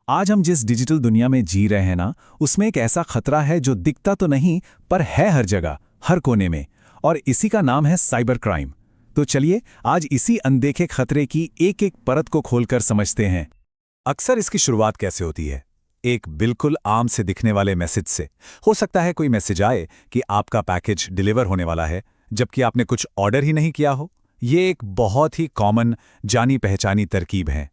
आज हम जिस डिजिटल दुनिया में जी रहे हैं ना, उसमें एक ऐसा खतरा है जो दिखता तो नहीं पर है हर जगह, हर कोने में। और इसी का नाम है साइबर क्राइम। तो चलिए आज इसी अनदेखे खतरे की एक एक परत को खोलकर समझते हैं। अक्सर इसकी शुरुआत कैसे होती है? एक बिल्कुल आम से दिखने वाले मैसेज से। हो सकता है कोई मैसेज आए कि आपका पैकेज डिलीवर होने वाला है, जबकि आपने कुछ ऑर्डर ही नहीं किया हो। ये एक बहुत ही कॉमन जानी पहचानी तरकीब है।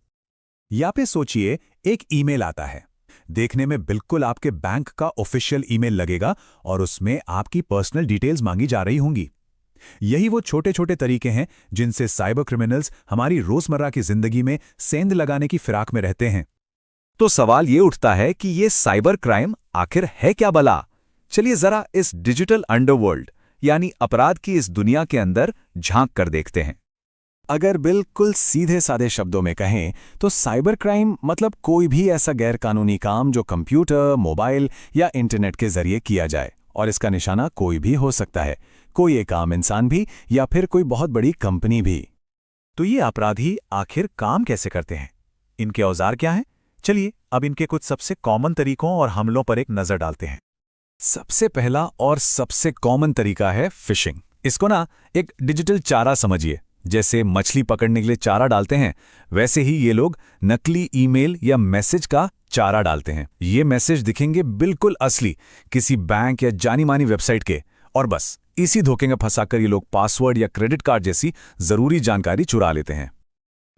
या फिर सोचिए, एक ईमेल आता है। देखने में बिल्कुल आपके बैंक का ऑफिशियल ईमेल लगेगा और उसमें आपकी पर्सनल डिटेल्स मांगी जा रही होंगी। यही वो छोटे छोटे तरीके हैं जिनसे साइबर क्रिमिनल्स हमारी रोजमर्रा की जिंदगी में सेंध लगाने की फिराक में रहते हैं। तो सवाल ये उठता है कि ये साइबर क्राइम आखिर है क्या भला? चलिए जरा इस डिजिटल अंडरवर्ल्ड यानी अपराध की इस दुनिया के अंदर झांक कर देखते हैं। अगर बिल्कुल सीधे साधे शब्दों में कहें तो साइबर क्राइम मतलब कोई भी ऐसा गैरकानूनी काम जो कंप्यूटर, मोबाइल या इंटरनेट के जरिए किया जाए। और इसका निशाना कोई भी हो सकता है, कोई एक आम इंसान भी या फिर कोई बहुत बड़ी कंपनी भी। तो ये अपराधी आखिर काम कैसे करते हैं? इनके औजार क्या हैं? चलिए अब इनके कुछ सबसे कॉमन तरीकों और हमलों पर एक नजर डालते हैं। सबसे पहला और सबसे कॉमन तरीका है फिशिंग। इसको ना एक डिजिटल चारा समझिए। जैसे मछली पकड़ने के लिए चारा डालते हैं, वैसे ही ये लोग नकली ईमेल या मैसेज का चारा डालते हैं। ये मैसेज दिखेंगे बिल्कुल असली, किसी बैंक या जानी मानी वेबसाइट के, और बस इसी धोखे में फंसाकर ये लोग पासवर्ड या क्रेडिट कार्ड जैसी जरूरी जानकारी चुरा लेते हैं।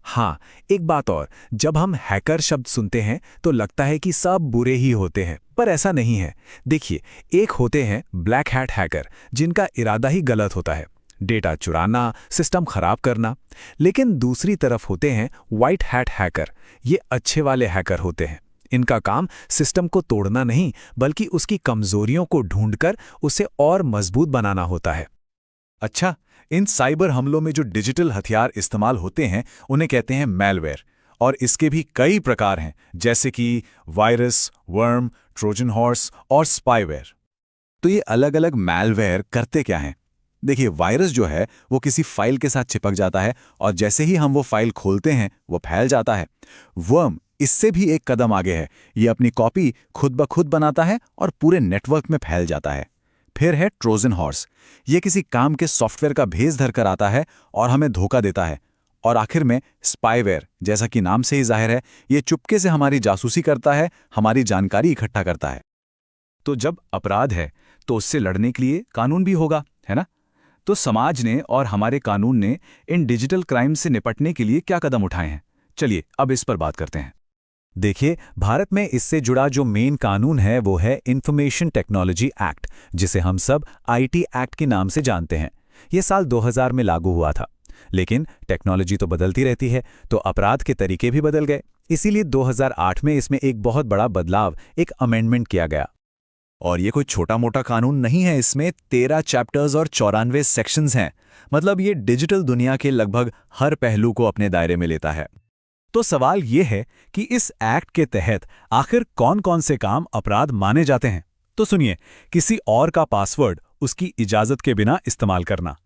हाँ, एक बात और, जब हम हैकर शब्द सुनते हैं तो लगता है कि सब बुरे ही होते हैं, पर ऐसा नहीं है। देखिए, एक होते हैं ब्लैक हैट हैकर, जिनका इरादा ही गलत होता है, डेटा चुराना, सिस्टम खराब करना। लेकिन दूसरी तरफ होते हैं व्हाइट हैट हैकर। ये अच्छे वाले हैकर होते हैं। इनका काम सिस्टम को तोड़ना नहीं, बल्कि उसकी कमजोरियों को ढूंढकर उसे और मजबूत बनाना होता है। अच्छा, इन साइबर हमलों में जो डिजिटल हथियार इस्तेमाल होते हैं उन्हें कहते हैं मैलवेयर। और इसके भी कई प्रकार हैं, जैसे कि वायरस, वर्म, ट्रोजन हॉर्स और स्पाईवेयर। तो ये अलग अलग मैलवेयर करते क्या हैं? देखिए, वायरस जो है वो किसी फाइल के साथ चिपक जाता है और जैसे ही हम वो फाइल खोलते हैं वो फैल जाता है। वर्म इससे भी एक कदम आगे है। ये अपनी कॉपी खुद ब खुद बनाता है और पूरे नेटवर्क में फैल जाता है। फिर है ट्रोजन हॉर्स। ये किसी काम के सॉफ्टवेयर का भेस धर कर आता है और हमें धोखा देता है। और आखिर में स्पाईवेयर, जैसा कि नाम से ही जाहिर है, ये चुपके से हमारी जासूसी करता है, हमारी जानकारी इकट्ठा करता है। तो जब अपराध है तो उससे लड़ने के लिए कानून भी होगा, है ना? तो समाज ने और हमारे कानून ने इन डिजिटल क्राइम से निपटने के लिए क्या कदम उठाए हैं? चलिए अब इस पर बात करते हैं। देखिए, भारत में इससे जुड़ा जो मेन कानून है वो है इंफॉर्मेशन टेक्नोलॉजी एक्ट, जिसे हम सब आईटी एक्ट के नाम से जानते हैं। ये साल 2000 में लागू हुआ था। लेकिन टेक्नोलॉजी तो बदलती रहती है, तो अपराध के तरीके भी बदल गए। इसीलिए 2008 में इसमें एक बहुत बड़ा बदलाव, एक अमेंडमेंट किया गया। और ये कोई छोटा मोटा कानून नहीं है, इसमें 13 चैप्टर्स और 94 सेक्शंस हैं। मतलब ये डिजिटल दुनिया के लगभग हर पहलू को अपने दायरे में लेता है। तो सवाल ये है कि इस एक्ट के तहत आखिर कौन कौन से काम अपराध माने जाते हैं? तो सुनिए, किसी और का पासवर्ड उसकी इजाजत के बिना इस्तेमाल करना,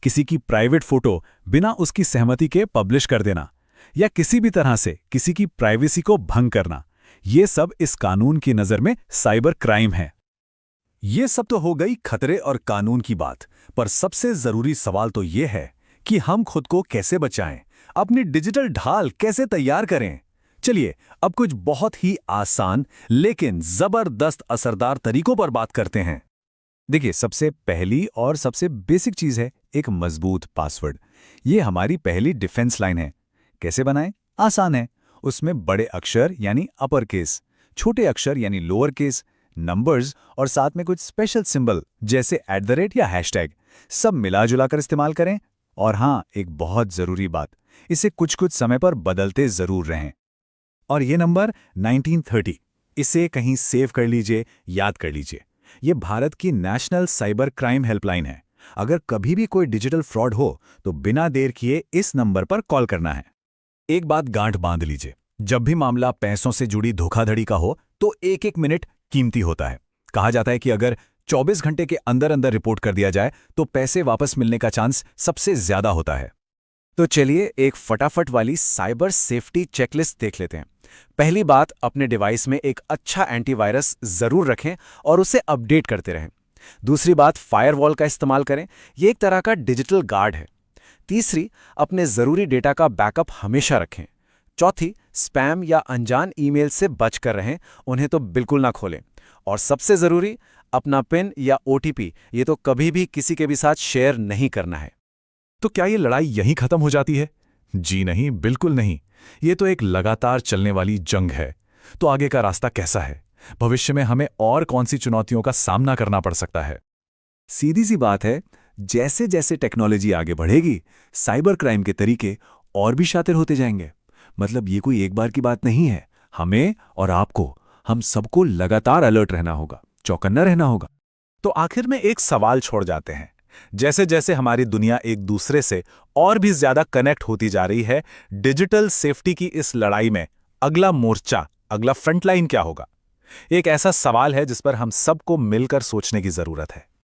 किसी की प्राइवेट फोटो बिना उसकी सहमति के पब्लिश कर देना, या किसी भी तरह से किसी की प्राइवेसी को भंग करना, ये सब इस कानून की नज़र में साइबर क्राइम है। ये सब तो हो गई खतरे और कानून की बात, पर सबसे जरूरी सवाल तो ये है कि हम खुद को कैसे बचाएं, अपनी डिजिटल ढाल कैसे तैयार करें। चलिए अब कुछ बहुत ही आसान लेकिन जबरदस्त असरदार तरीकों पर बात करते हैं। देखिए, सबसे पहली और सबसे बेसिक चीज है एक मजबूत पासवर्ड। ये हमारी पहली डिफेंस लाइन है। कैसे बनाएं? आसान है। उसमें बड़े अक्षर यानी अपर केस, छोटे अक्षर यानी लोअर केस, नंबर्स और साथ में कुछ स्पेशल सिंबल जैसे @ या हैशटैग, सब मिला जुला कर इस्तेमाल करें। और हाँ, एक बहुत जरूरी बात, इसे कुछ कुछ समय पर बदलते जरूर रहें। और ये नंबर 1930, इसे कहीं सेव कर लीजिए, याद कर लीजिए। ये भारत की नेशनल साइबर क्राइम हेल्पलाइन है। अगर कभी भी कोई डिजिटल फ्रॉड हो तो बिना देर किए इस नंबर पर कॉल करना है। एक बात गांठ बांध लीजिए, जब भी मामला पैसों से जुड़ी धोखाधड़ी का हो तो एक एक मिनट कीमती होता है। कहा जाता है कि अगर 24 घंटे के अंदर अंदर रिपोर्ट कर दिया जाए तो पैसे वापस मिलने का चांस सबसे ज्यादा होता है। तो चलिए एक फटाफट वाली साइबर सेफ्टी चेकलिस्ट देख लेते हैं। पहली बात, अपने डिवाइस में एक अच्छा एंटीवायरस जरूर रखें और उसे अपडेट करते रहें। दूसरी बात, फायरवॉल का इस्तेमाल करें, ये एक तरह का डिजिटल गार्ड है। तीसरी, अपने जरूरी डेटा का बैकअप हमेशा रखें। चौथी, स्पैम या अनजान ईमेल से बचकर रहें, उन्हें तो बिल्कुल ना खोलें। और सबसे जरूरी, अपना पिन या ओटीपी ये तो कभी भी किसी के भी साथ शेयर नहीं करना है। तो क्या ये लड़ाई यहीं खत्म हो जाती है? जी नहीं, बिल्कुल नहीं। ये तो एक लगातार चलने वाली जंग है। तो आगे का रास्ता कैसा है? भविष्य में हमें और कौन सी चुनौतियों का सामना करना पड़ सकता है? सीधी सी बात है, जैसे जैसे टेक्नोलॉजी आगे बढ़ेगी, साइबर क्राइम के तरीके और भी शातिर होते जाएंगे। मतलब ये कोई एक बार की बात नहीं है। हमें और आपको, हम सबको लगातार अलर्ट रहना होगा, चौकन्ना रहना होगा। तो आखिर में एक सवाल छोड़ जाते हैं। जैसे जैसे हमारी दुनिया एक दूसरे से और भी ज्यादा कनेक्ट होती जा रही है, डिजिटल सेफ्टी की इस लड़ाई में अगला मोर्चा, अगला फ्रंटलाइन क्या होगा? एक ऐसा सवाल है जिस पर हम सबको मिलकर सोचने की जरूरत है।